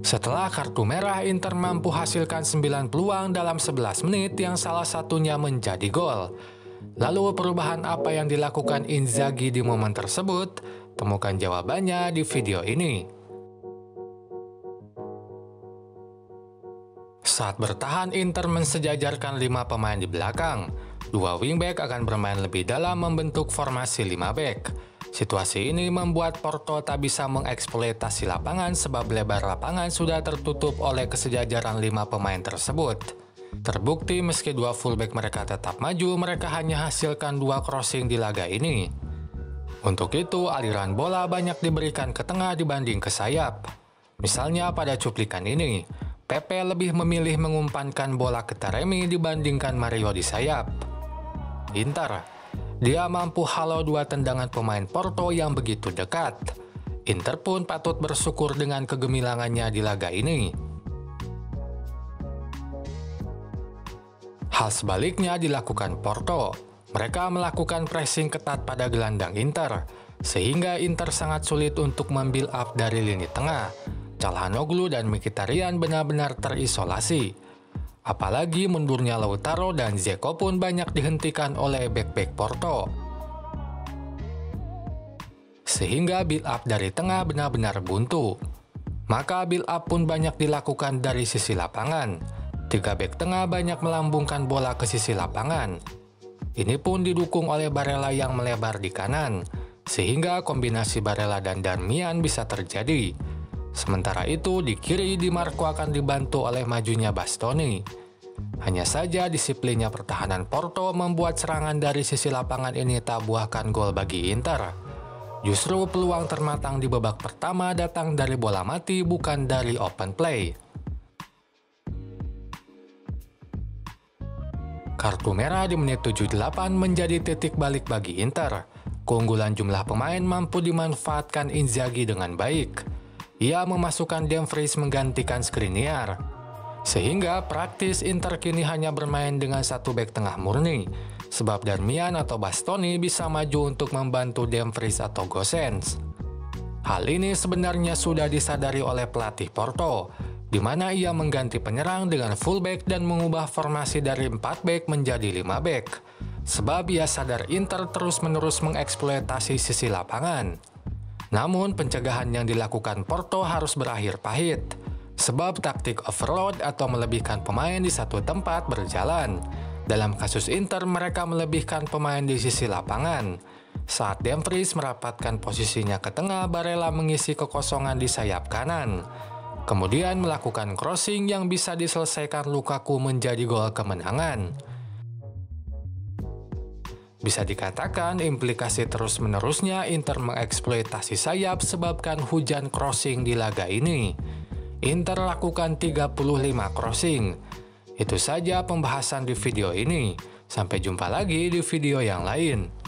Setelah kartu merah, Inter mampu hasilkan 9 peluang dalam 11 menit yang salah satunya menjadi gol. Lalu perubahan apa yang dilakukan Inzaghi di momen tersebut? Temukan jawabannya di video ini. Saat bertahan, Inter mensejajarkan 5 pemain di belakang. 2 wingback akan bermain lebih dalam membentuk formasi 5 back. Situasi ini membuat Porto tak bisa mengeksploitasi lapangan sebab lebar lapangan sudah tertutup oleh kesejajaran 5 pemain tersebut. Terbukti meski 2 fullback mereka tetap maju, mereka hanya hasilkan 2 crossing di laga ini. Untuk itu, aliran bola banyak diberikan ke tengah dibanding ke sayap. Misalnya pada cuplikan ini, Pepe lebih memilih mengumpankan bola ke Taremi dibandingkan Mario di sayap. Inter, dia mampu halau 2 tendangan pemain Porto yang begitu dekat. Inter pun patut bersyukur dengan kegemilangannya di laga ini. Hal sebaliknya dilakukan Porto. Mereka melakukan pressing ketat pada gelandang Inter, sehingga Inter sangat sulit untuk membuild up dari lini tengah. Calhanoglu dan Mkhitaryan benar-benar terisolasi. Apalagi mundurnya Lautaro dan Dzeko pun banyak dihentikan oleh bek-bek Porto. Sehingga build up dari tengah benar-benar buntu. Maka build up pun banyak dilakukan dari sisi lapangan. 3 bek tengah banyak melambungkan bola ke sisi lapangan. Ini pun didukung oleh Barella yang melebar di kanan, sehingga kombinasi Barella dan Darmian bisa terjadi. Sementara itu, di kiri Di Marco akan dibantu oleh majunya Bastoni. Hanya saja disiplinnya pertahanan Porto membuat serangan dari sisi lapangan ini tak buahkan gol bagi Inter. Justru peluang termatang di babak pertama datang dari bola mati bukan dari open play. Kartu merah di menit 78 menjadi titik balik bagi Inter. Keunggulan jumlah pemain mampu dimanfaatkan Inzaghi dengan baik. Ia memasukkan Dumfries menggantikan Skriniar. Sehingga praktis Inter kini hanya bermain dengan 1 bek tengah murni, sebab Darmian atau Bastoni bisa maju untuk membantu Dumfries atau Gosens. Hal ini sebenarnya sudah disadari oleh pelatih Porto, di mana ia mengganti penyerang dengan fullback dan mengubah formasi dari 4 back menjadi 5 back, sebab ia sadar Inter terus-menerus mengeksploitasi sisi lapangan. Namun pencegahan yang dilakukan Porto harus berakhir pahit, sebab taktik overload atau melebihkan pemain di satu tempat berjalan. Dalam kasus Inter, mereka melebihkan pemain di sisi lapangan. Saat Dumfries merapatkan posisinya ke tengah, Barella mengisi kekosongan di sayap kanan. Kemudian melakukan crossing yang bisa diselesaikan Lukaku menjadi gol kemenangan. Bisa dikatakan implikasi terus-menerusnya Inter mengeksploitasi sayap sebabkan hujan crossing di laga ini. Inter lakukan 35 crossing. Itu saja pembahasan di video ini. Sampai jumpa lagi di video yang lain.